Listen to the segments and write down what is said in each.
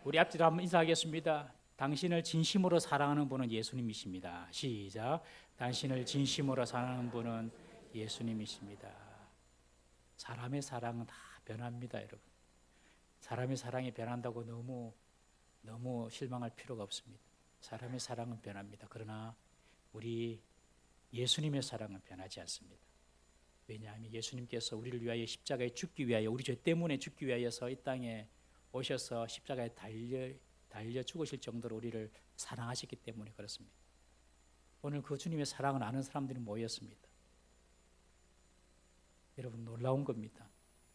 우리 앞뒤로 한번 인사하겠습니다. 당신을 진심으로 사랑하는 분은 예수님이십니다. 시작. 당신을 진심으로 사랑하는 분은 예수님이십니다. 사람의 사랑은 다 변합니다, 여러분. 사람의 사랑이 변한다고 너무 실망할 필요가 없습니다. 사람의 사랑은 변합니다. 그러나 우리 예수님의 사랑은 변하지 않습니다. 왜냐하면 예수님께서 우리를 위하여 십자가에 죽기 위하여, 우리 죄 때문에 죽기 위하여서 이 땅에 오셔서 십자가에 달려 죽으실 정도로 우리를 사랑하셨기 때문에 그렇습니다. 오늘 그 주님의 사랑을 아는 사람들이 모였습니다. 여러분, 놀라운 겁니다.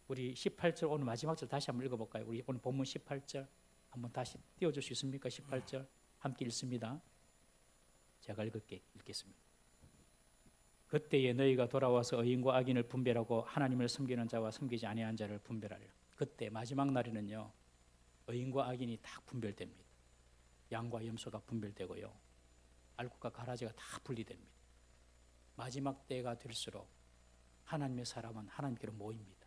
우리 18절 오늘 마지막 절 다시 한번 읽어볼까요? 우리 오늘 본문 18절 한번 다시 띄워줄 수 있습니까? 18절 함께 읽습니다. 제가 읽겠습니다. 그때에 너희가 돌아와서 의인과 악인을 분별하고 하나님을 섬기는 자와 섬기지 아니한 자를 분별하려. 그때 마지막 날에는요, 의인과 악인이 다 분별됩니다. 양과 염소가 분별되고요, 알곡과 가라지가 다 분리됩니다. 마지막 때가 될수록 하나님의 사람은 하나님께로 모입니다.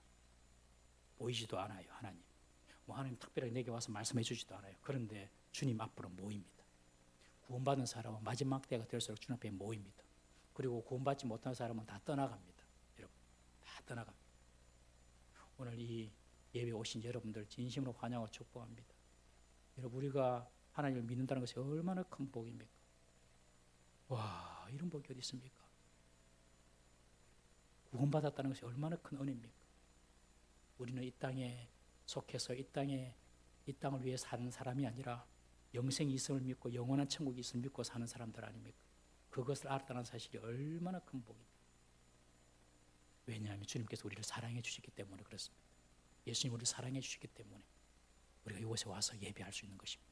보이지도 않아요. 하나님 특별하게 내게 와서 말씀해 주지도 않아요. 그런데 주님 앞으로 모입니다. 구원받은 사람은 마지막 때가 될수록 주님 앞에 모입니다. 그리고 구원받지 못한 사람은 다 떠나갑니다. 여러분, 다 떠나갑니다. 오늘 이 예배 오신 여러분들 진심으로 환영하고 축복합니다. 여러분, 우리가 하나님을 믿는다는 것이 얼마나 큰 복입니까? 와, 이런 복이 어디 있습니까? 구원받았다는 것이 얼마나 큰 은혜입니까? 우리는 이 땅에 속해서 이 땅을 위해 사는 사람이 아니라 영생이 있음을 믿고 영원한 천국이 있음을 믿고 사는 사람들 아닙니까? 그것을 알았다는 사실이 얼마나 큰 복입니까? 왜냐하면 주님께서 우리를 사랑해 주셨기 때문에 그렇습니다. 예수님 우리를 사랑해 주셨기 때문에 우리가 이곳에 와서 예배할 수 있는 것입니다.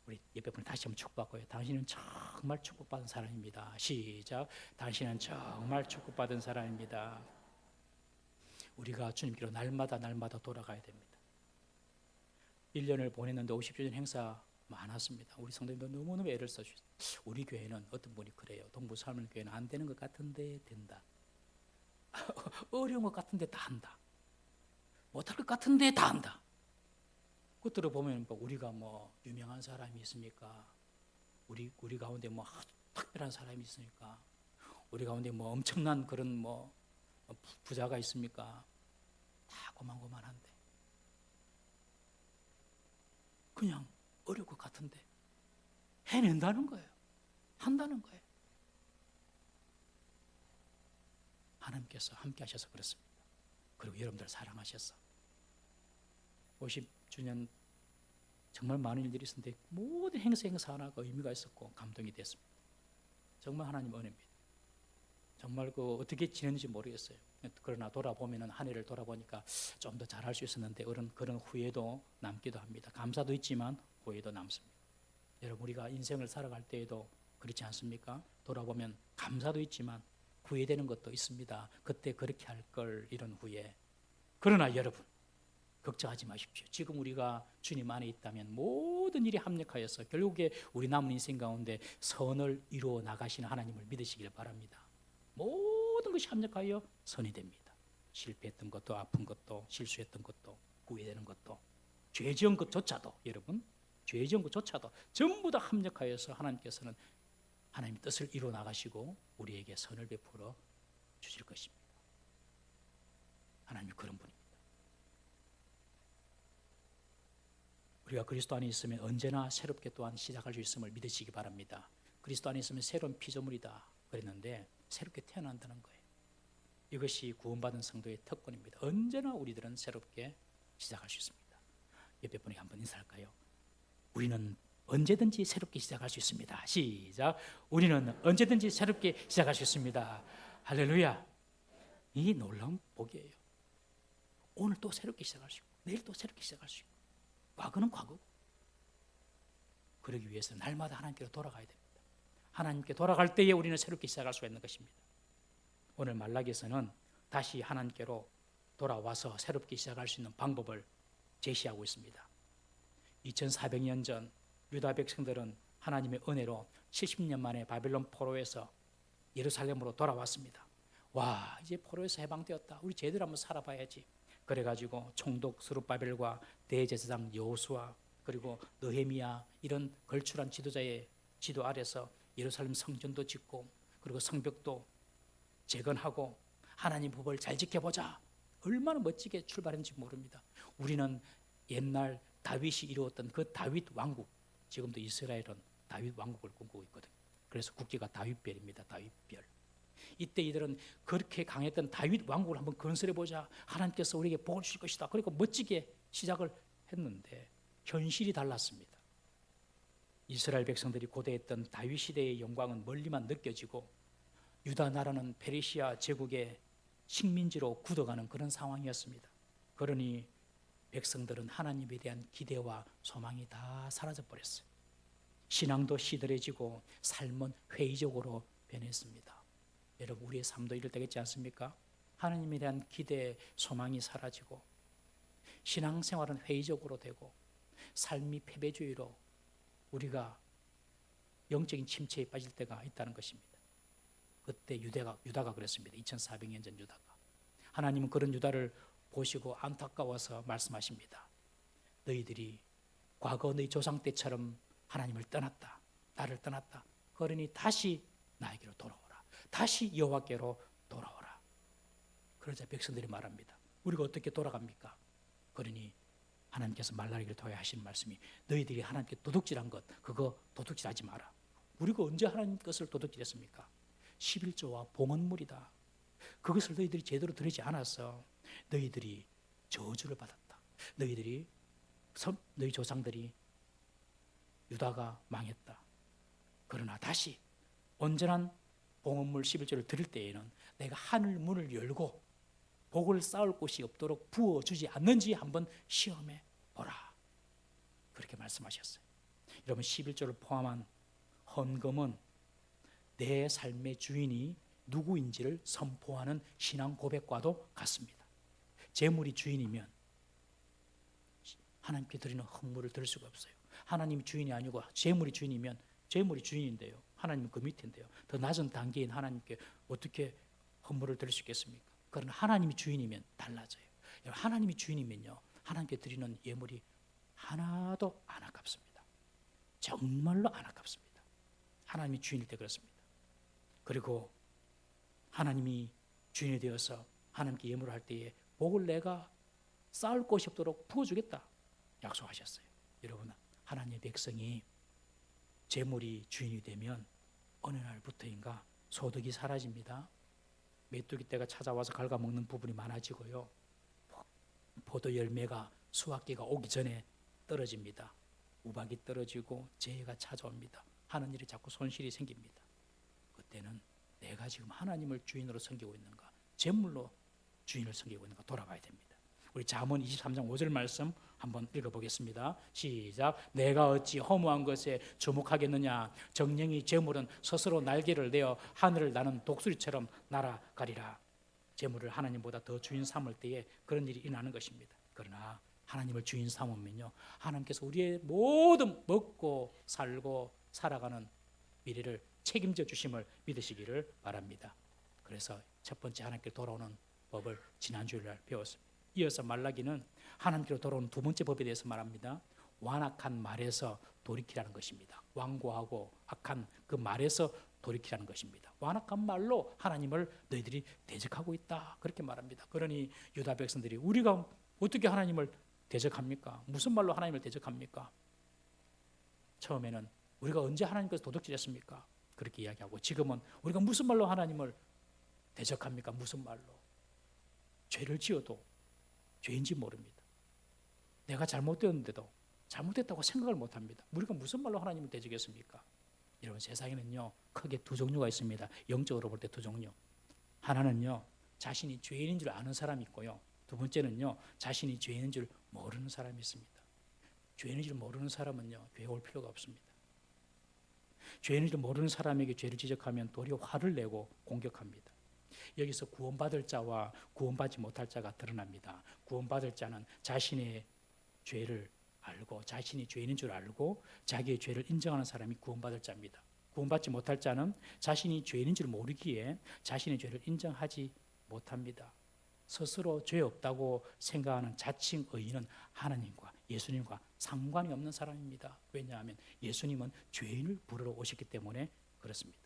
우리 예배분을 다시 한번 축복하고요. 당신은 정말 축복받은 사람입니다. 시작. 당신은 정말 축복받은 사람입니다. 우리가 주님께로 날마다 돌아가야 됩니다. 1년을 보냈는데 50주년 행사 많았습니다. 우리 성도님도 너무너무 애를 써주셨어요. 우리 교회는 어떤 분이 그래요. 동부사물교회는 안 되는 것 같은데 된다. 어려운 것 같은데 다 한다. 못할 것 같은데 다 한다. 그것들을 보면 우리가 유명한 사람이 있습니까? 우리 가운데 특별한 사람이 있습니까? 우리 가운데 엄청난 그런 부자가 있습니까? 다 고만고만한데 그냥 어려울 것 같은데 해낸다는 거예요. 한다는 거예요. 하나님께서 함께 하셔서 그렇습니다. 그리고 여러분들 사랑하셔서 50주년 정말 많은 일들이 있었는데 모든 행사 하나가 의미가 있었고 감동이 됐습니다. 정말 하나님 은혜입니다. 정말 어떻게 지냈는지 모르겠어요. 그러나 한 해를 돌아보니까 좀 더 잘할 수 있었는데 그런 후회도 남기도 합니다. 감사도 있지만 후회도 남습니다. 여러분, 우리가 인생을 살아갈 때에도 그렇지 않습니까? 돌아보면 감사도 있지만 후회되는 것도 있습니다. 그때 그렇게 할 걸, 이런 후회. 그러나 여러분, 걱정하지 마십시오. 지금 우리가 주님 안에 있다면 모든 일이 합력하여서 결국에 우리 남은 인생 가운데 선을 이루어 나가시는 하나님을 믿으시길 바랍니다. 모든 것이 합력하여 선이 됩니다. 실패했던 것도, 아픈 것도, 실수했던 것도, 후회되는 것도, 죄 지은 것조차도, 여러분, 죄 지은 것조차도 전부 다 합력하여서 하나님께서는 하나님의 뜻을 이루어 나가시고 우리에게 선을 베풀어 주실 것입니다. 하나님이 그런 분입니다. 우리가 그리스도 안에 있으면 언제나 새롭게 또한 시작할 수 있음을 믿으시기 바랍니다. 그리스도 안에 있으면 새로운 피조물이다 그랬는데 새롭게 태어난다는 거예요. 이것이 구원받은 성도의 특권입니다. 언제나 우리들은 새롭게 시작할 수 있습니다. 옆에 분에게 한번 인사할까요? 우리는 언제든지 새롭게 시작할 수 있습니다. 시작. 우리는 언제든지 새롭게 시작할 수 있습니다. 할렐루야. 이 놀라운 복이에요. 오늘 또 새롭게 시작할 수 있고 내일 또 새롭게 시작할 수 있고 과거는 과거고. 그러기 위해서 날마다 하나님께로 돌아가야 됩니다. 하나님께 돌아갈 때에 우리는 새롭게 시작할 수가 있는 것입니다. 오늘 말라기에서는 다시 하나님께로 돌아와서 새롭게 시작할 수 있는 방법을 제시하고 있습니다. 2400년 전 유다 백성들은 하나님의 은혜로 70년 만에 바벨론 포로에서 예루살렘으로 돌아왔습니다. 와, 이제 포로에서 해방되었다. 우리 제대로 한번 살아봐야지. 그래가지고 총독 스룹바벨과 대제사장 여호수아 그리고 느헤미야 이런 걸출한 지도자의 지도 아래서 예루살렘 성전도 짓고 그리고 성벽도 재건하고 하나님 법을 잘 지켜보자. 얼마나 멋지게 출발했는지 모릅니다. 우리는 옛날 다윗이 이루었던 그 다윗 왕국, 지금도 이스라엘은 다윗 왕국을 꿈꾸고 있거든요. 그래서 국기가 다윗별입니다. 다윗별. 이때 이들은 그렇게 강했던 다윗 왕국을 한번 건설해보자. 하나님께서 우리에게 복을 주실 것이다. 그러니까 멋지게 시작을 했는데 현실이 달랐습니다. 이스라엘 백성들이 고대했던 다윗 시대의 영광은 멀리만 느껴지고 유다 나라는 페르시아 제국의 식민지로 굳어가는 그런 상황이었습니다. 그러니 백성들은 하나님에 대한 기대와 소망이 다 사라져버렸어요. 신앙도 시들해지고 삶은 회의적으로 변했습니다. 여러분 우리의 삶도 이럴 때겠지 않습니까? 하나님에 대한 기대, 소망이 사라지고 신앙생활은 회의적으로 되고 삶이 패배주의로 우리가 영적인 침체에 빠질 때가 있다는 것입니다. 그때 유다가 그랬습니다. 2400년 전 유다가. 하나님은 그런 유다를 보시고 안타까워서 말씀하십니다. 너희들이 과거 너희 조상 때처럼 하나님을 떠났다. 나를 떠났다. 그러니 다시 나에게로 돌아오라. 다시 여호와께로 돌아오라. 그러자 백성들이 말합니다. 우리가 어떻게 돌아갑니까? 그러니 하나님께서 말라기를 통해 하시는 말씀이 너희들이 하나님께 도둑질한 것 그거 도둑질하지 마라. 우리가 언제 하나님 것을 도둑질했습니까? 11조와 봉헌물이다. 그것을 너희들이 제대로 드리지 않아서 너희들이 저주를 받았다. 너희 조상들이 유다가 망했다. 그러나 다시 온전한 봉헌물 11조를 드릴 때에는 내가 하늘 문을 열고 복을 쌓을 곳이 없도록 부어주지 않는지 한번 시험해 보라. 그렇게 말씀하셨어요. 여러분 11조를 포함한 헌금은 내 삶의 주인이 누구인지를 선포하는 신앙 고백과도 같습니다. 재물이 주인이면 하나님께 드리는 헌물을 드릴 수가 없어요. 하나님이 주인이 아니고 재물이 주인이면 재물이 주인인데요. 하나님은 그 밑인데요. 더 낮은 단계인 하나님께 어떻게 헌물을 드릴 수 있겠습니까? 그러나 하나님이 주인이면 달라져요. 하나님이 주인이면요. 하나님께 드리는 예물이 하나도 안 아깝습니다. 정말로 안 아깝습니다. 하나님이 주인일 때 그렇습니다. 그리고 하나님이 주인이 되어서 하나님께 예물을 할 때에 복을 내가 쌓을 곳이 없도록 부어주겠다 약속하셨어요. 여러분 하나님의 백성이 재물이 주인이 되면 어느 날부터인가 소득이 사라집니다. 메뚜기 떼가 찾아와서 갉아먹는 부분이 많아지고요. 포도 열매가 수확기가 오기 전에 떨어집니다. 우박이 떨어지고 재해가 찾아옵니다. 하는 일이 자꾸 손실이 생깁니다. 그때는 내가 지금 하나님을 주인으로 섬기고 있는가, 재물로 주인을 섬기고 있는가 돌아봐야 됩니다. 우리 잠언 23장 5절 말씀 한번 읽어보겠습니다. 시작. 내가 어찌 허무한 것에 주목하겠느냐. 정령이 재물은 스스로 날개를 내어 하늘을 나는 독수리처럼 날아가리라. 재물을 하나님보다 더 주인 삼을 때에 그런 일이 일어나는 것입니다. 그러나 하나님을 주인 삼으면요, 하나님께서 우리의 모든 먹고 살고 살아가는 미래를 책임져 주심을 믿으시기를 바랍니다. 그래서 첫 번째 하나님께 돌아오는 법을 지난주일 배웠습니다. 이어서 말라기는 하나님께로 돌아오는 두 번째 법에 대해서 말합니다. 완악한 말에서 돌이키라는 것입니다. 완고하고 악한 그 말에서 돌이키라는 것입니다. 완악한 말로 하나님을 너희들이 대적하고 있다 그렇게 말합니다. 그러니 유다 백성들이 우리가 어떻게 하나님을 대적합니까? 무슨 말로 하나님을 대적합니까? 처음에는 우리가 언제 하나님께서 도둑질했습니까? 그렇게 이야기하고 지금은 우리가 무슨 말로 하나님을 대적합니까? 무슨 말로? 죄를 지어도 죄인지 모릅니다. 내가 잘못되었는데도 잘못됐다고 생각을 못합니다. 우리가 무슨 말로 하나님을 대적했습니까? 여러분 세상에는요 크게 두 종류가 있습니다. 영적으로 볼 때 두 종류. 하나는요 자신이 죄인인 줄 아는 사람이 있고요. 두 번째는요 자신이 죄인인 줄 모르는 사람이 있습니다. 죄인인 줄 모르는 사람은요 교회 올 필요가 없습니다. 죄인인 줄 모르는 사람에게 죄를 지적하면 도리어 화를 내고 공격합니다. 여기서 구원받을 자와 구원받지 못할 자가 드러납니다. 구원받을 자는 자신의 죄를 알고 자신이 죄인인 줄 알고 자기의 죄를 인정하는 사람이 구원받을 자입니다. 구원받지 못할 자는 자신이 죄인인 줄 모르기에 자신의 죄를 인정하지 못합니다. 스스로 죄 없다고 생각하는 자칭 의인은 하나님과 예수님과 상관이 없는 사람입니다. 왜냐하면 예수님은 죄인을 부르러 오셨기 때문에 그렇습니다.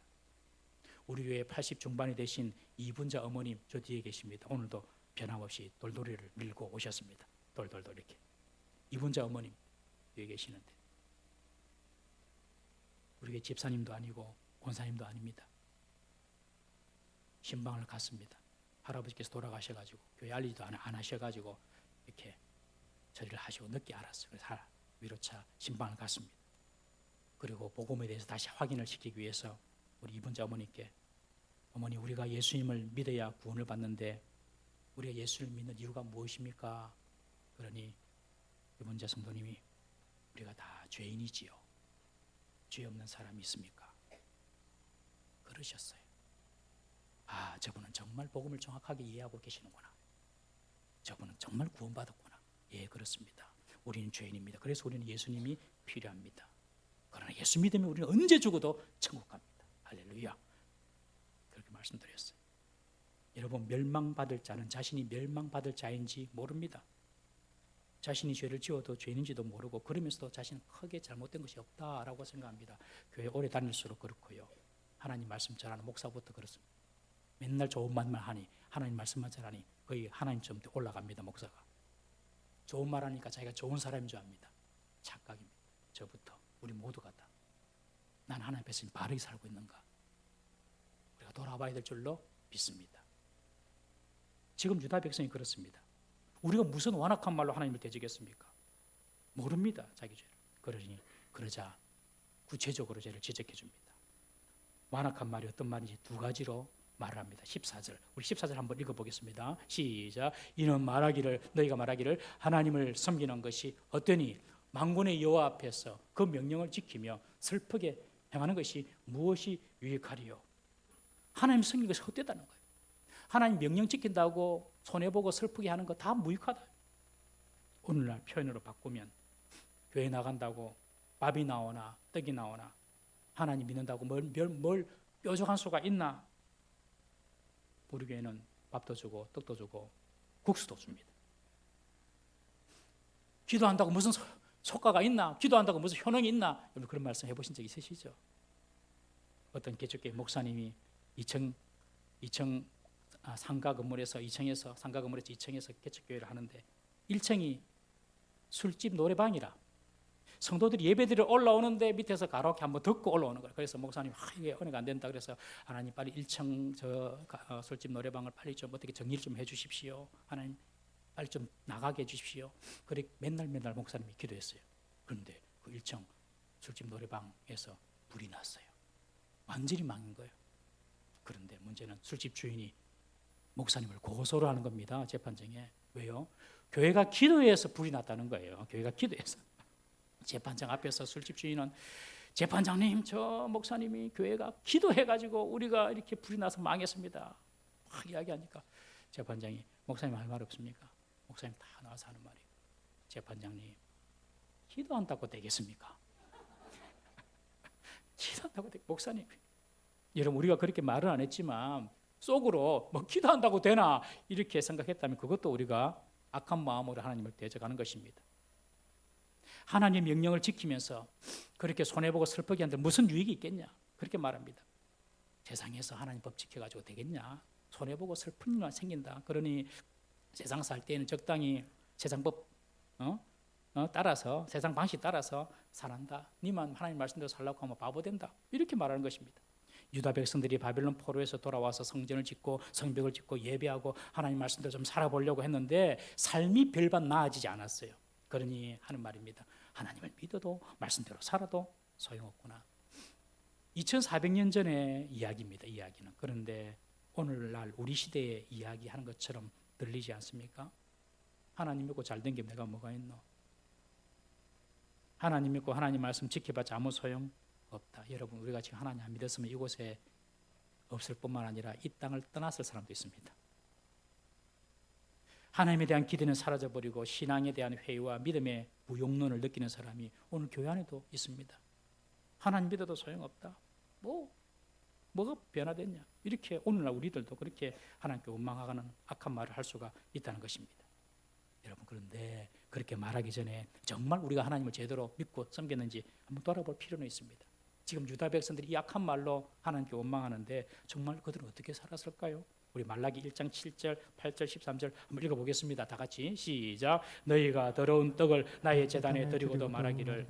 우리 교회 80 중반이 되신 이분자 어머님 저 뒤에 계십니다. 오늘도 변함없이 돌돌이를 밀고 오셨습니다. 돌돌돌 이렇게. 이분자 어머님 뒤에 계시는데 우리 교회 집사님도 아니고 권사님도 아닙니다. 신방을 갔습니다. 할아버지께서 돌아가셔가지고 교회 알리지도 안 하셔가지고 이렇게 처리를 하시고 늦게 알았어요. 그래서 위로차 신방을 갔습니다. 그리고 복음에 대해서 다시 확인을 시키기 위해서 우리 이분자 어머니께 어머니 우리가 예수님을 믿어야 구원을 받는데 우리가 예수를 믿는 이유가 무엇입니까? 그러니 이분자 성도님이 우리가 다 죄인이지요. 죄 없는 사람이 있습니까? 그러셨어요. 아, 저분은 정말 복음을 정확하게 이해하고 계시는구나. 저분은 정말 구원받았구나. 예, 그렇습니다. 우리는 죄인입니다. 그래서 우리는 예수님이 필요합니다. 그러나 예수 믿으면 우리는 언제 죽어도 천국 갑니다. 할렐루야. 그렇게 말씀드렸어요. 여러분, 멸망받을 자는 자신이 멸망받을 자인지 모릅니다. 자신이 죄를 지어도 죄인인지도 모르고 그러면서도 자신은 크게 잘못된 것이 없다라고 생각합니다. 교회 오래 다닐수록 그렇고요. 하나님 말씀 잘하는 목사부터 그렇습니다. 맨날 좋은 말만 하니 하나님 말씀만 잘하니 거의 하나님처럼 올라갑니다. 목사가. 좋은 말 하니까 자기가 좋은 사람인 줄 압니다. 착각입니다. 저부터 우리 모두가 다. 난 하나님 앞에서 바르게 살고 있는가? 우리가 돌아봐야 될 줄로 믿습니다. 지금 유다 백성이 그렇습니다. 우리가 무슨 완악한 말로 하나님을 대적했습니까? 모릅니다. 자기 죄를. 그러자 구체적으로 죄를 지적해 줍니다. 완악한 말이 어떤 말인지 두 가지로 말을 합니다. 14절. 우리 14절 한번 읽어보겠습니다. 시작. 이는 너희가 말하기를 하나님을 섬기는 것이 어떠니 만군의 여호와 앞에서 그 명령을 지키며 슬프게 행하는 것이 무엇이 유익하리요? 하나님 섬기는 것이 헛되다는 거예요. 하나님 명령 지킨다고 손해보고 슬프게 하는 거 다 무익하다. 오늘날 표현으로 바꾸면 교회 나간다고 밥이 나오나 떡이 나오나 하나님 믿는다고 뭘 뾰족한 수가 있나? 우리 교회는 밥도 주고 떡도 주고 국수도 줍니다. 기도한다고 무슨 효과가 있나? 기도한다고 무슨 효능이 있나? 여러분 그런 말씀 해보신 적 있으시죠? 어떤 개척교회 목사님이 2층 상가 건물에서 2층에서 개척교회를 하는데 1층이 술집 노래방이라 성도들이 예배드리러 올라오는데 밑에서 가로케 한번 듣고 올라오는 거예요. 그래서 목사님이 이게 은혜가 안 된다 그래서 하나님 빨리 1층 술집 노래방을 빨리 좀 어떻게 정리를 좀 해주십시오. 하나님 빨리 좀 나가게 해주십시오. 그래 맨날 목사님이 기도했어요. 그런데 그 1층 술집 노래방에서 불이 났어요. 완전히 망한 거예요. 그런데 문제는 술집 주인이 목사님을 고소를 하는 겁니다. 재판정에. 왜요? 교회가 기도해서 불이 났다는 거예요. 교회가 기도해서. 재판장 앞에서 술집 주인은 재판장님 저 목사님이 교회가 기도해가지고 우리가 이렇게 불이 나서 망했습니다. 막 이야기하니까 재판장이 목사님 할 말 없습니까? 목사님 다 나와서 하는 말이에요. 재판장님 기도한다고 되겠습니까? 기도한다고 목사님 여러분 우리가 그렇게 말은 안 했지만 속으로 뭐 기도한다고 되나 이렇게 생각했다면 그것도 우리가 악한 마음으로 하나님을 대적하는 것입니다. 하나님의 명령을 지키면서 그렇게 손해보고 슬프게 하는데 무슨 유익이 있겠냐 그렇게 말합니다. 세상에서 하나님 법 지켜가지고 되겠냐? 손해보고 슬픈 일만 생긴다. 그러니 세상 살 때는 적당히 세상 법 따라서 세상 방식 따라서 살한다. 니만 하나님 말씀대로 살라고 하면 바보 된다. 이렇게 말하는 것입니다. 유다 백성들이 바벨론 포로에서 돌아와서 성전을 짓고 성벽을 짓고 예배하고 하나님 말씀대로 좀 살아보려고 했는데 삶이 별반 나아지지 않았어요. 그러니 하는 말입니다. 하나님을 믿어도 말씀대로 살아도 소용없구나. 2400년 전의 이야기입니다. 이야기는. 그런데 오늘날 우리 시대의 이야기하는 것처럼 들리지 않습니까? 하나님 믿고 잘된 게 내가 뭐가 있노? 하나님 믿고 하나님 말씀 지켜봤자 아무 소용 없다. 여러분 우리가 지금 하나님 안 믿었으면 이곳에 없을 뿐만 아니라 이 땅을 떠났을 사람도 있습니다. 하나님에 대한 기대는 사라져버리고 신앙에 대한 회의와 믿음의 무용론을 느끼는 사람이 오늘 교회 안에도 있습니다. 하나님 믿어도 소용없다. 뭐가 변화됐냐? 이렇게 오늘날 우리들도 그렇게 하나님께 원망하는 악한 말을 할 수가 있다는 것입니다. 여러분, 그런데 그렇게 말하기 전에 정말 우리가 하나님을 제대로 믿고 섬겼는지 한번 돌아볼 필요는 있습니다. 지금 유다 백성들이 이 악한 말로 하나님께 원망하는데 정말 그들은 어떻게 살았을까요? 우리 말라기 1장 7절, 8절, 13절 한번 읽어보겠습니다. 다 같이 시작. 너희가 더러운 떡을 나의 제단에 드리고도 말하기를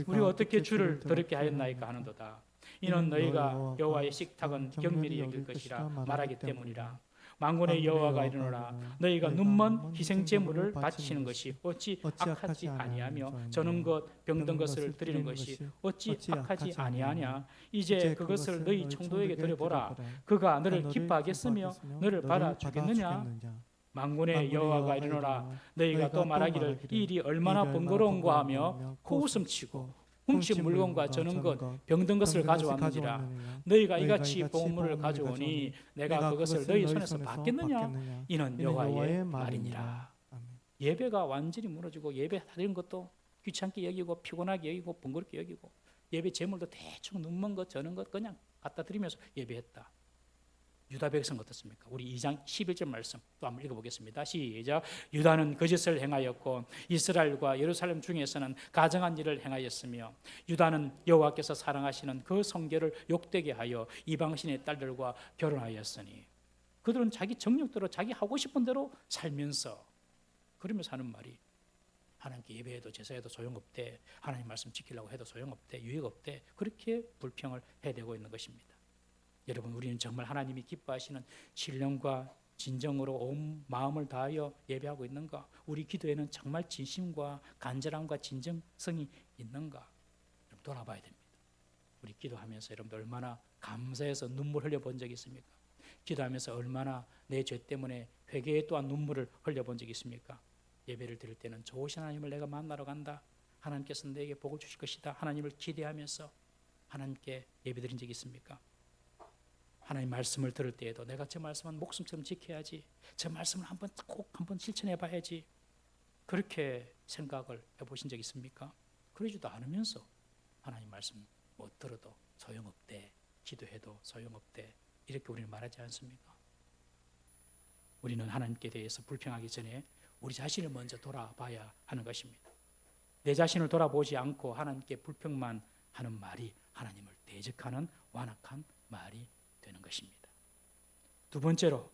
우리가 어떻게 주를 더럽게 하였나이까 하는도다. 이는 너희가 여호와의 식탁은 경밀히 여길 것이라 말하기 때문이라. 만군의 여호와가 이르노라 너희가 눈먼 희생 제물을 바치는 것이 어찌 악하지 아니하며 저는 것 병든 것을 드리는 것이 어찌 악하지 아니하냐. 이제 그것을 너희 청도에게 드려보라. 그가 너를 기뻐하겠으며 너를 받아주겠느냐. 만군의 여호와가 이르노라 너희가 또 말하기를 이 일이 얼마나 번거로운가 하며 코웃음치고 훔친 물건과 저는 것 병든 것을 가져왔느니라. 너희가 이같이 보물을 가져오니 내가 그것을 너희 손에서 받겠느냐. 이는 여호와의 말이니라. 예배가 완전히 무너지고 예배 드리는 것도 귀찮게 여기고 피곤하게 여기고 번거롭게 여기고 예배 제물도 대충 눈먼 것 저는 것 그냥 갖다 드리면서 예배했다. 유다 백성 어떻습니까? 우리 2장 11절 말씀 또 한번 읽어보겠습니다. 시작. 유다는 거짓을 행하였고 이스라엘과 예루살렘 중에서는 가증한 일을 행하였으며 유다는 여호와께서 사랑하시는 그 성결을 욕되게 하여 이방신의 딸들과 결혼하였으니 그들은 자기 정욕대로 자기 하고 싶은 대로 살면서 그러면서 하는 말이 하나님께 예배해도 제사해도 소용없대. 하나님 말씀 지키려고 해도 소용없대. 유익 없대. 그렇게 불평을 해대고 있는 것입니다. 여러분, 우리는 정말 하나님이 기뻐하시는 신령과 진정으로 온 마음을 다하여 예배하고 있는가? 우리 기도에는 정말 진심과 간절함과 진정성이 있는가? 돌아봐야 됩니다. 우리 기도하면서 여러분들 얼마나 감사해서 눈물 흘려본 적이 있습니까? 기도하면서 얼마나 내 죄 때문에 회개에 또한 눈물을 흘려본 적이 있습니까? 예배를 드릴 때는 좋으신 하나님을 내가 만나러 간다. 하나님께서 내게 복을 주실 것이다. 하나님을 기대하면서 하나님께 예배드린 적이 있습니까? 하나님 말씀을 들을 때에도 내가 저 말씀은 목숨처럼 지켜야지. 저 말씀을 꼭 한번 실천해 봐야지. 그렇게 생각을 해보신 적 있습니까? 그러지도 않으면서 하나님 말씀 못 들어도 소용없대. 기도해도 소용없대. 이렇게 우리는 말하지 않습니까? 우리는 하나님께 대해서 불평하기 전에 우리 자신을 먼저 돌아봐야 하는 것입니다. 내 자신을 돌아보지 않고 하나님께 불평만 하는 말이 하나님을 대적하는 완악한 말이 되는 것입니다. 두 번째로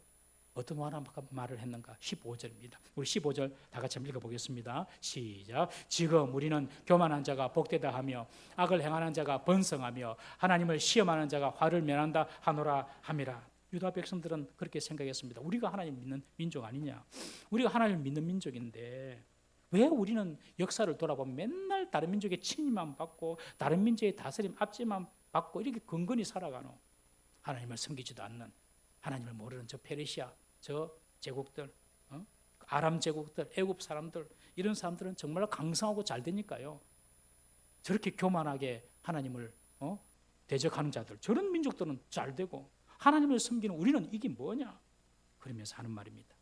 어떤 완악한 말을 했는가? 15절입니다. 우리 15절 다 같이 한번 읽어보겠습니다. 시작. 지금 우리는 교만한 자가 복되다 하며 악을 행하는 자가 번성하며 하나님을 시험하는 자가 화를 면한다 하노라 함이라. 유다 백성들은 그렇게 생각했습니다. 우리가 하나님 믿는 민족 아니냐? 우리가 하나님을 믿는 민족인데 왜 우리는 역사를 돌아보면 맨날 다른 민족의 침입만 받고 다른 민족의 다스림 압제만 받고 이렇게 근근히 살아가노? 하나님을 섬기지도 않는, 하나님을 모르는 저 페르시아, 저 제국들, 아람 제국들, 애굽 사람들, 이런 사람들은 정말 강성하고 잘 되니까요. 저렇게 교만하게 하나님을 대적하는 자들, 저런 민족들은 잘 되고 하나님을 섬기는 우리는 이게 뭐냐? 그러면서 하는 말입니다.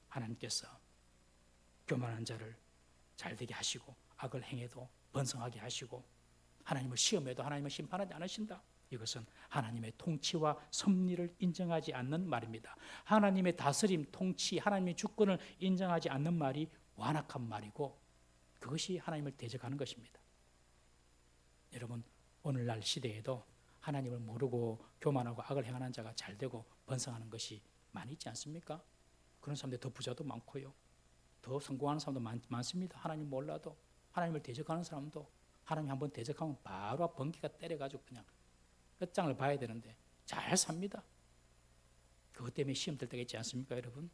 하나님께서 교만한 자를 잘 되게 하시고 악을 행해도 번성하게 하시고 하나님을 시험해도 하나님을 심판하지 않으신다. 이것은 하나님의 통치와 섭리를 인정하지 않는 말입니다. 하나님의 다스림, 통치, 하나님의 주권을 인정하지 않는 말이 완악한 말이고 그것이 하나님을 대적하는 것입니다. 여러분, 오늘날 시대에도 하나님을 모르고 교만하고 악을 행하는 자가 잘되고 번성하는 것이 많이 있지 않습니까? 그런 사람들 더 부자도 많고요. 더 성공하는 사람도 많습니다. 하나님 몰라도 하나님을 대적하는 사람도 하나님 한번 대적하면 바로 번개가 때려가지고 그냥 끝장을 봐야 되는데 잘 삽니다. 그것 때문에 시험 들 때가 있지 않습니까, 여러분?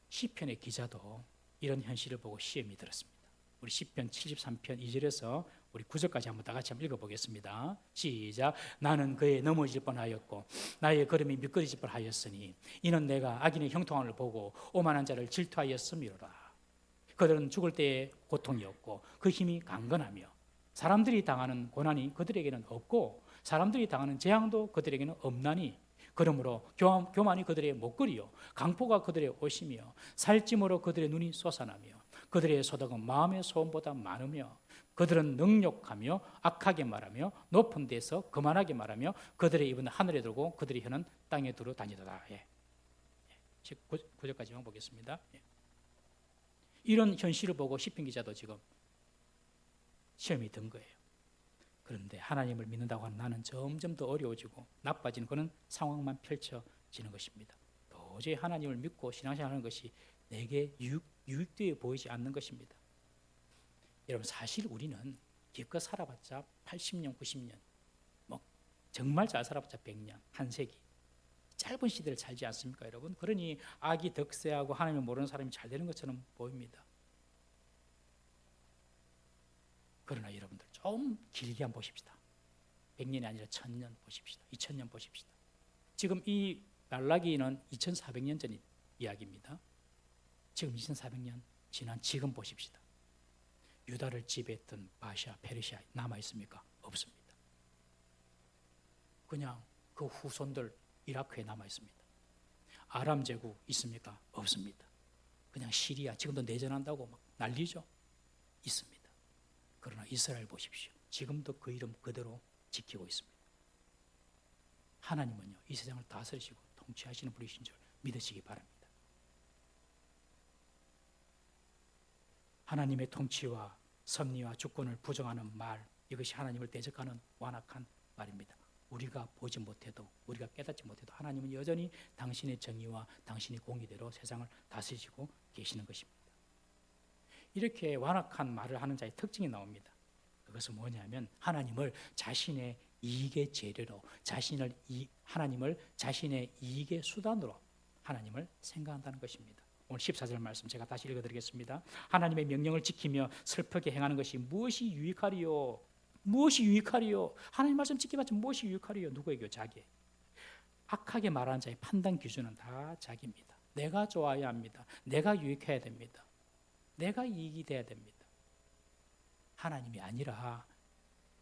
시편의 기자도 이런 현실을 보고 시험이 들었습니다. 우리 시편 73편 2절에서 우리 9절까지 한번 다 같이 한번 읽어보겠습니다. 시작. 나는 그의 넘어질 뻔하였고 나의 걸음이 미끄러질 뻔하였으니 이는 내가 악인의 형통함을 보고 오만한 자를 질투하였음이로라. 그들은 죽을 때의 고통이었고 그 힘이 강건하며 사람들이 당하는 고난이 그들에게는 없고 사람들이 당하는 재앙도 그들에게는 없나니 그러므로 교만이 그들의 목걸이요 강포가 그들의 옷이며 살찜으로 그들의 눈이 솟아나며 그들의 소득은 마음의 소원보다 많으며 그들은 능욕하며 악하게 말하며 높은 데서 거만하게 말하며 그들의 입은 하늘에 두고 그들의 혀는 땅에 두루 다니도다. 9절까지만 보겠습니다. 이런 현실을 보고 시편 기자도 지금 시험이 든 거예요. 그런데 하나님을 믿는다고 하는 나는 점점 더 어려워지고 나빠지는 그런 상황만 펼쳐지는 것입니다. 도저히 하나님을 믿고 신앙생활하는 것이 내게 유익되어 보이지 않는 것입니다. 여러분, 사실 우리는 기껏 살아봤자 80년, 90년, 정말 잘 살아봤자 100년, 한 세기, 짧은 시대를 살지 않습니까, 여러분? 그러니 악이 득세하고 하나님을 모르는 사람이 잘 되는 것처럼 보입니다. 그러나 여러분들 좀 길게 한번 보십시다. 100년이 아니라 1000년 보십시다. 2000년 보십시다. 지금 이 말라기는 2400년 전 이야기입니다. 지금 2400년 지난 지금 보십시다. 유다를 지배했던 바샤, 페르시아 남아있습니까? 없습니다. 그냥 그 후손들 이라크에 남아있습니다. 아람 제국 있습니까? 없습니다. 그냥 시리아 지금도 내전한다고 막 난리죠. 있습니다. 그러나 이스라엘 보십시오. 지금도 그 이름 그대로 지키고 있습니다. 하나님은요, 이 세상을 다스리시고 통치하시는 분이신 줄 믿으시기 바랍니다. 하나님의 통치와 섭리와 주권을 부정하는 말, 이것이 하나님을 대적하는 완악한 말입니다. 우리가 보지 못해도, 우리가 깨닫지 못해도 하나님은 여전히 당신의 정의와 당신의 공의대로 세상을 다스리시고 계시는 것입니다. 이렇게 완악한 말을 하는 자의 특징이 나옵니다. 그것은 뭐냐면 하나님을 자신의 이익의 재료로, 하나님을 자신의 이익의 수단으로 하나님을 생각한다는 것입니다. 오늘 14절 말씀 제가 다시 읽어드리겠습니다. 하나님의 명령을 지키며 슬프게 행하는 것이 무엇이 유익하리요? 무엇이 유익하리요? 하나님 말씀 지켜봤자 무엇이 유익하리요? 누구에게요? 자기에게. 악하게 말하는 자의 판단 기준은 다 자기입니다. 내가 좋아야 합니다. 내가 유익해야 됩니다. 내가 이익이 돼야 됩니다. 하나님이 아니라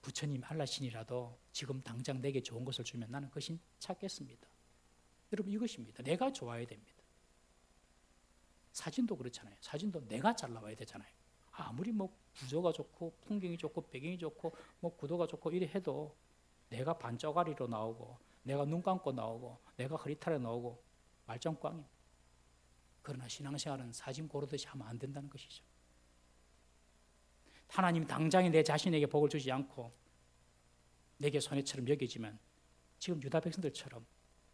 부처님, 알라신이라도 지금 당장 내게 좋은 것을 주면 나는 그것이 찾겠습니다. 여러분, 이것입니다. 내가 좋아야 됩니다. 사진도 그렇잖아요. 사진도 내가 잘 나와야 되잖아요. 아무리 구조가 좋고 풍경이 좋고 배경이 좋고 구도가 좋고 이래 해도 내가 반쪽아리로 나오고 내가 눈 감고 나오고 내가 허리탈에 나오고 말짱꽝입니다. 그러나 신앙생활은 사진 고르듯이 하면 안 된다는 것이죠. 하나님이 당장에 내 자신에게 복을 주지 않고 내게 손해처럼 여겨지면 지금 유다 백성들처럼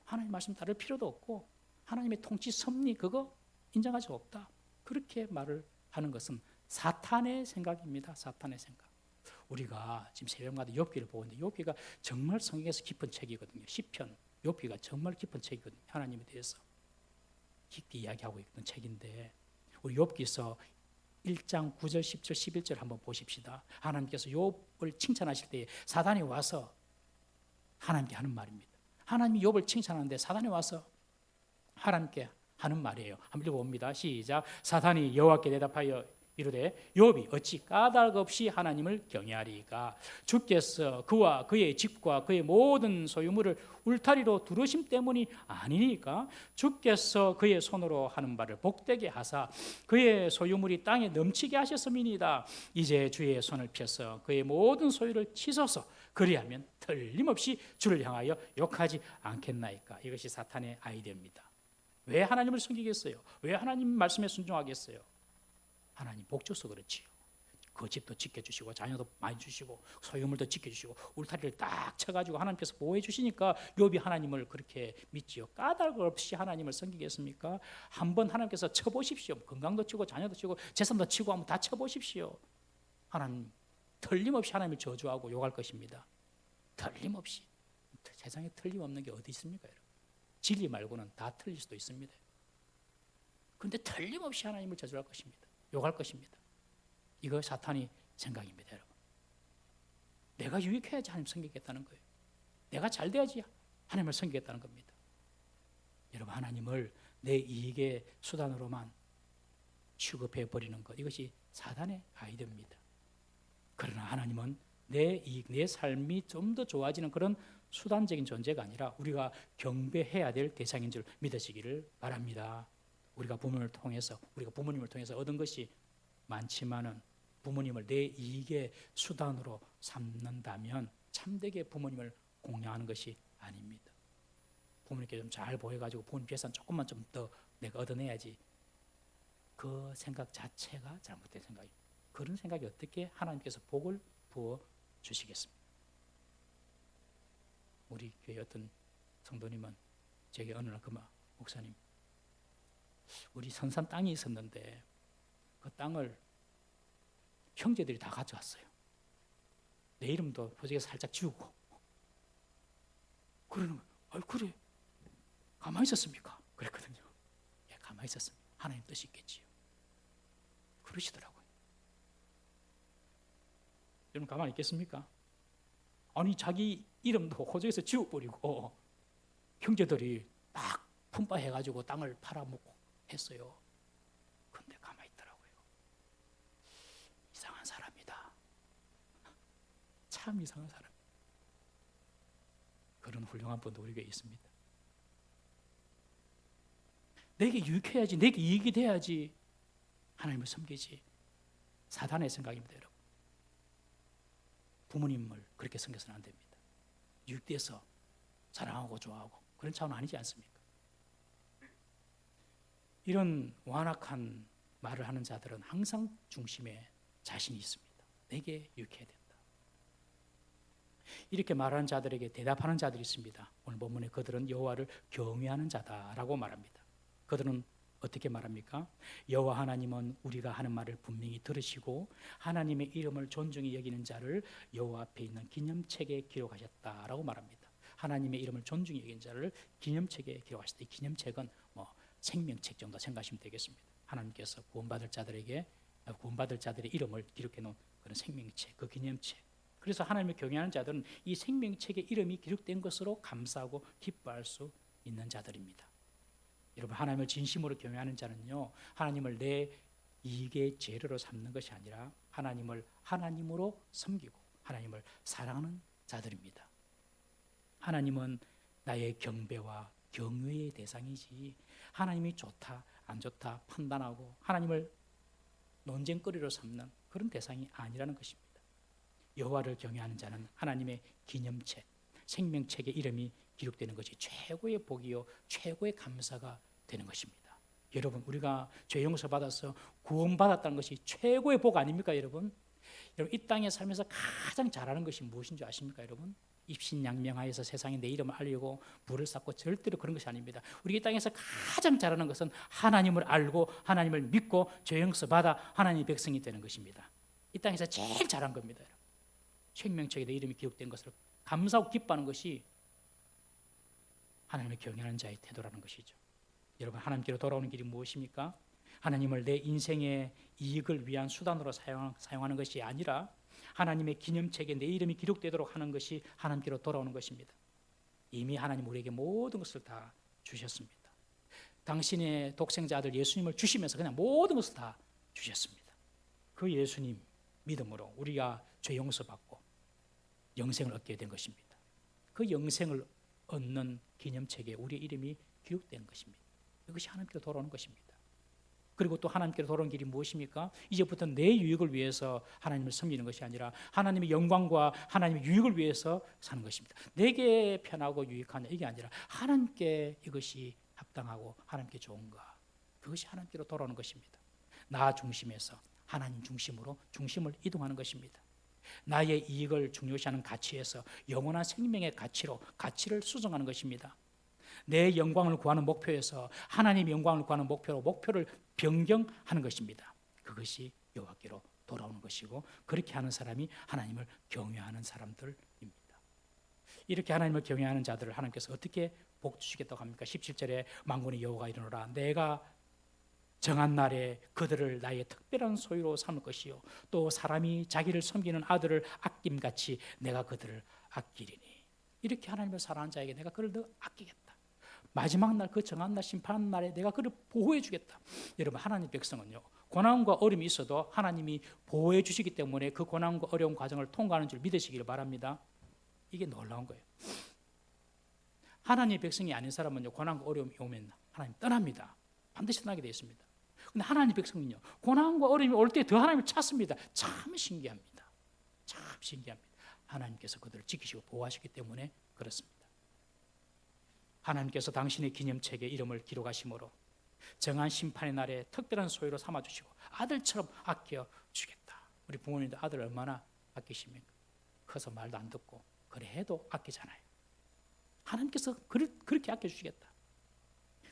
하나님 말씀 따를 필요도 없고 하나님의 통치 섭리 그거 인정할 수 없다. 그렇게 말을 하는 것은 사탄의 생각입니다. 사탄의 생각. 우리가 지금 새벽마다 욥기를 보는데 욥기가 정말 성경에서 깊은 책이거든요. 시편, 욥기가 정말 깊은 책이거든요. 하나님에 대해서 깊게 이야기하고 있는 책인데 우리 욥기서 1장 9절, 10절, 11절 한번 보십시다. 하나님께서 욥을 칭찬하실 때 사단이 와서 하나님께 하는 말입니다. 하나님이 욥을 칭찬하는데 사단이 와서 하나님께 하는 말이에요. 한번 읽어봅니다. 시작. 사단이 여호와께 대답하여 이르되 욥이 어찌 까닭 없이 하나님을 경외하리까? 주께서 그와 그의 집과 그의 모든 소유물을 울타리로 두르심 때문이 아니니까? 주께서 그의 손으로 하는 바를 복되게 하사 그의 소유물이 땅에 넘치게 하셨음이니이다. 이제 주의 손을 펴서 그의 모든 소유를 치소서. 그리하면 틀림없이 주를 향하여 욕하지 않겠나이까? 이것이 사탄의 아이디어입니다. 왜 하나님을 섬기겠어요? 왜 하나님 말씀에 순종하겠어요? 하나님 복 줘서 그렇지요. 그 집도 지켜주시고 자녀도 많이 주시고 소유물도 지켜주시고 울타리를 딱 쳐가지고 하나님께서 보호해 주시니까 욥이 하나님을 그렇게 믿지요. 까닭 없이 하나님을 섬기겠습니까? 한번 하나님께서 쳐보십시오. 건강도 치고 자녀도 치고 재산도 치고 한번 다 쳐보십시오. 하나님 틀림없이 하나님을 저주하고 욕할 것입니다. 틀림없이. 세상에 틀림없는 게 어디 있습니까, 여러분? 진리 말고는 다 틀릴 수도 있습니다. 그런데 틀림없이 하나님을 저주할 것입니다. 욕할 것입니다. 이거 사탄이 생각입니다, 여러분. 내가 유익해야지 하나님 섬기겠다는 거예요. 내가 잘 돼야지 하나님을 섬기겠다는 겁니다. 여러분, 하나님을 내 이익의 수단으로만 취급해 버리는 것, 이것이 사탄의 아이디어입니다. 그러나 하나님은 내 이익, 내 삶이 좀 더 좋아지는 그런 수단적인 존재가 아니라 우리가 경배해야 될 대상인 줄 믿으시기를 바랍니다. 우리가 부모님을 통해서 얻은 것이 많지만은 부모님을 내 이익의 수단으로 삼는다면 참되게 부모님을 공양하는 것이 아닙니다. 부모님께 좀 잘 보여가지고 부모님 재산 조금만 좀 더 내가 얻어내야지. 그 생각 자체가 잘못된 생각입니다. 그런 생각이 어떻게 하나님께서 복을 부어 주시겠습니까? 우리 교회 어떤 성도님은 제게 어느 날 목사님, 우리 선산 땅이 있었는데 그 땅을 형제들이 다 가져왔어요. 내 이름도 표적에서 살짝 지우고. 그러는 거예요. 그래, 가만히 있었습니까? 그랬거든요. 예, 가만히 있었습니다. 하나님 뜻이 있겠지요. 그러시더라고요. 여러분 가만히 있겠습니까? 아니 자기 이름도 호적에서 지워버리고 형제들이 딱 품바해가지고 땅을 팔아먹고 했어요. 근데 가만히 있더라고요. 이상한 사람이다. 참 이상한 사람. 그런 훌륭한 분도 우리 교회에 있습니다. 내게 유익해야지, 내게 이익이 돼야지 하나님을 섬기지. 사단의 생각입니다, 여러분. 부모님을 그렇게 섬겨서는 안 됩니다. 유익돼서 사랑하고 좋아하고 그런 차원은 아니지 않습니까? 이런 완악한 말을 하는 자들은 항상 중심에 자신이 있습니다. 내게 유익해야 된다. 이렇게 말하는 자들에게 대답하는 자들이 있습니다. 오늘 본문에 그들은 여호와를 경외하는 자다라고 말합니다. 그들은 어떻게 말합니까? 여호와 하나님은 우리가 하는 말을 분명히 들으시고 하나님의 이름을 존중히 여기는 자를 여호와 앞에 있는 기념책에 기록하셨다라고 말합니다. 하나님의 이름을 존중히 여기는 자를 기념책에 기록하셨다. 이 기념책은 생명책 정도 생각하시면 되겠습니다. 하나님께서 구원받을 자들의 이름을 기록해 놓은 그런 생명책, 그 기념책. 그래서 하나님을 경외하는 자들은 이 생명책에 이름이 기록된 것으로 감사하고 기뻐할 수 있는 자들입니다. 여러분, 하나님을 진심으로 경외하는 자는요, 하나님을 내 이익의 재료로 삼는 것이 아니라 하나님을 하나님으로 섬기고 하나님을 사랑하는 자들입니다. 하나님은 나의 경배와 경외의 대상이지 하나님이 좋다 안 좋다 판단하고 하나님을 논쟁거리로 삼는 그런 대상이 아니라는 것입니다. 여호와를 경외하는 자는 하나님의 기념책, 생명책에 이름이 기록되는 것이 최고의 복이요 최고의 감사가 되는 것입니다. 여러분, 우리가 죄 용서 받아서 구원받았다는 것이 최고의 복 아닙니까, 여러분? 여러분, 이 땅에 살면서 가장 잘하는 것이 무엇인 줄 아십니까, 여러분? 입신양명하여서 세상에 내 이름을 알리고 부를 쌓고 절대로 그런 것이 아닙니다. 우리 이 땅에서 가장 잘하는 것은 하나님을 알고 하나님을 믿고 죄 용서 받아 하나님의 백성이 되는 것입니다. 이 땅에서 제일 잘한 겁니다, 여러분. 생명책에 내 이름이 기록된 것을 감사하고 기뻐하는 것이 하나님을 경외하는 자의 태도라는 것이죠. 여러분, 하나님께로 돌아오는 길이 무엇입니까? 하나님을 내 인생의 이익을 위한 수단으로 사용하는 것이 아니라 하나님의 기념책에 내 이름이 기록되도록 하는 것이 하나님께로 돌아오는 것입니다. 이미 하나님 우리에게 모든 것을 다 주셨습니다. 당신의 독생자 아들 예수님을 주시면서 그냥 모든 것을 다 주셨습니다. 그 예수님 믿음으로 우리가 죄 용서받고 영생을 얻게 된 것입니다. 그 영생을 얻는 기념책에 우리의 이름이 기록된 것입니다. 이것이 하나님께로 돌아오는 것입니다. 그리고 또 하나님께로 돌아오는 길이 무엇입니까? 이제부터 내 유익을 위해서 하나님을 섬기는 것이 아니라 하나님의 영광과 하나님의 유익을 위해서 사는 것입니다. 내게 편하고 유익하냐 이게 아니라 하나님께 이것이 합당하고 하나님께 좋은가, 그것이 하나님께로 돌아오는 것입니다. 나 중심에서 하나님 중심으로 중심을 이동하는 것입니다. 나의 이익을 중요시하는 가치에서 영원한 생명의 가치로 가치를 수정하는 것입니다. 내 영광을 구하는 목표에서 하나님의 영광을 구하는 목표를 변경하는 것입니다. 그것이 여호와께로 돌아오는 것이고, 그렇게 하는 사람이 하나님을 경외하는 사람들입니다. 이렇게 하나님을 경외하는 자들을 하나님께서 어떻게 복 주시겠다고 합니까? 17절에 만군의 여호와가 이르노라, 내가 정한 날에 그들을 나의 특별한 소유로 삼을 것이요 또 사람이 자기를 섬기는 아들을 아낌같이 내가 그들을 아끼리니. 이렇게 하나님을 사랑하는 자에게 내가 그를 더 아끼겠다. 마지막 날, 그 정한 날, 심판 날에 내가 그를 보호해 주겠다. 여러분, 하나님 백성은요, 고난과 어려움이 있어도 하나님이 보호해 주시기 때문에 그 고난과 어려운 과정을 통과하는 줄 믿으시기를 바랍니다. 이게 놀라운 거예요. 하나님의 백성이 아닌 사람은요, 고난과 어려움이 오면 하나님 떠납니다. 반드시 떠나게 되어 있습니다. 근데 하나님 백성은요, 고난과 어려움이 올 때 더 하나님을 찾습니다. 참 신기합니다. 참 신기합니다. 하나님께서 그들을 지키시고 보호하시기 때문에 그렇습니다. 하나님께서 당신의 기념책에 이름을 기록하심으로 정한 심판의 날에 특별한 소유로 삼아주시고 아들처럼 아껴주겠다. 우리 부모님도 아들 얼마나 아끼십니까? 커서 말도 안 듣고 그래 해도 아끼잖아요. 하나님께서 그렇게 아껴주시겠다.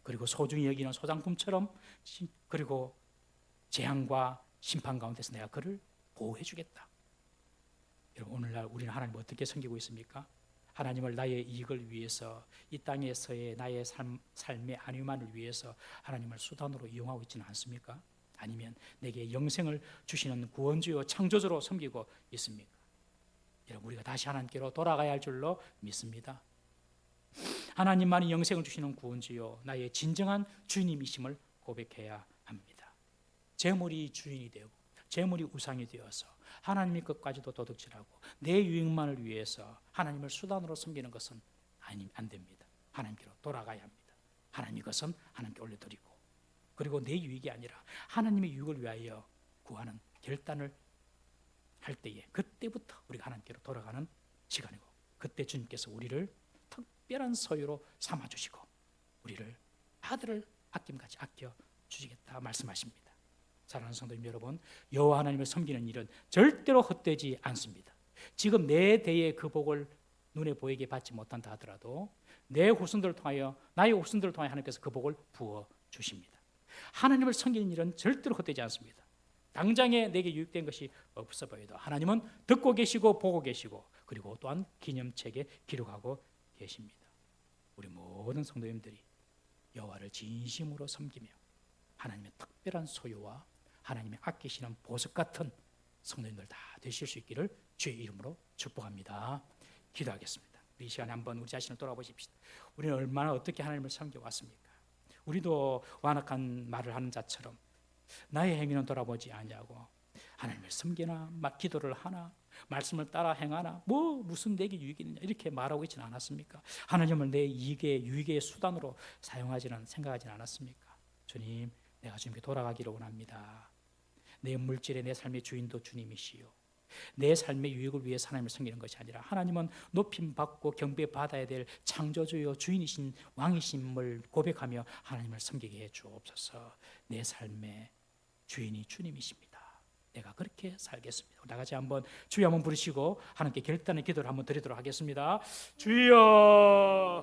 그리고 소중히 여기는 소장품처럼, 그리고 재앙과 심판 가운데서 내가 그를 보호해 주겠다. 여러분, 오늘날 우리는 하나님을 어떻게 섬기고 있습니까? 하나님을 나의 이익을 위해서, 이 땅에서의 나의 삶의 안위만을 위해서 하나님을 수단으로 이용하고 있지는 않습니까? 아니면 내게 영생을 주시는 구원주요 창조주로 섬기고 있습니까? 여러분, 우리가 다시 하나님께로 돌아가야 할 줄로 믿습니다. 하나님만이 영생을 주시는 구원주요 나의 진정한 주님이심을 고백해야 합니다. 재물이 주인이 되고 재물이 우상이 되어서 하나님의 것까지도 도둑질하고 내 유익만을 위해서 하나님을 수단으로 섬기는 것은 안 됩니다. 하나님께로 돌아가야 합니다. 하나님의 것은 하나님께 올려드리고, 그리고 내 유익이 아니라 하나님의 유익을 위하여 구하는 결단을 할 때에, 그때부터 우리가 하나님께로 돌아가는 시간이고, 그때 주님께서 우리를 특별한 소유로 삼아주시고 우리를 아들을 아낌같이 아껴주시겠다 말씀하십니다. 사랑하는 성도님 여러분, 여호와 하나님을 섬기는 일은 절대로 헛되지 않습니다. 지금 내 대에 그 복을 눈에 보이게 받지 못한다 하더라도 내 후손들을 통하여, 나의 후손들을 통하여 하나님께서 그 복을 부어주십니다. 하나님을 섬기는 일은 절대로 헛되지 않습니다. 당장에 내게 유익된 것이 없어 보여도 하나님은 듣고 계시고 보고 계시고, 그리고 또한 기념책에 기록하고 계십니다. 우리 모든 성도님들이 여호와를 진심으로 섬기며 하나님의 특별한 소유와 하나님의 아끼시는 보석 같은 성도님들 다 되실 수 있기를 주의 이름으로 축복합니다. 기도하겠습니다. 이 시간에 한번 우리 자신을 돌아보십시다. 우리는 얼마나 어떻게 하나님을 섬겨왔습니까? 우리도 완악한 말을 하는 자처럼 나의 행위는 돌아보지 않냐고, 하나님을 섬기나, 기도를 하나, 말씀을 따라 행하나, 무슨 내게 유익이 있느냐 이렇게 말하고 있지는 않았습니까? 하나님을 내 이익의 유익의 수단으로 생각하지는 않았습니까? 주님, 내가 주님께 돌아가기를 원합니다. 내 물질의, 내 삶의 주인도 주님이시요, 내 삶의 유익을 위해 하나님을 섬기는 것이 아니라 하나님은 높임받고 경배받아야 될 창조주요 주인이신 왕이심을 고백하며 하나님을 섬기게 해 주옵소서. 내 삶의 주인이 주님이십니다. 내가 그렇게 살겠습니다. 나같이 한번 주여 한번 부르시고 하나님께 결단의 기도를 한번 드리도록 하겠습니다. 주여.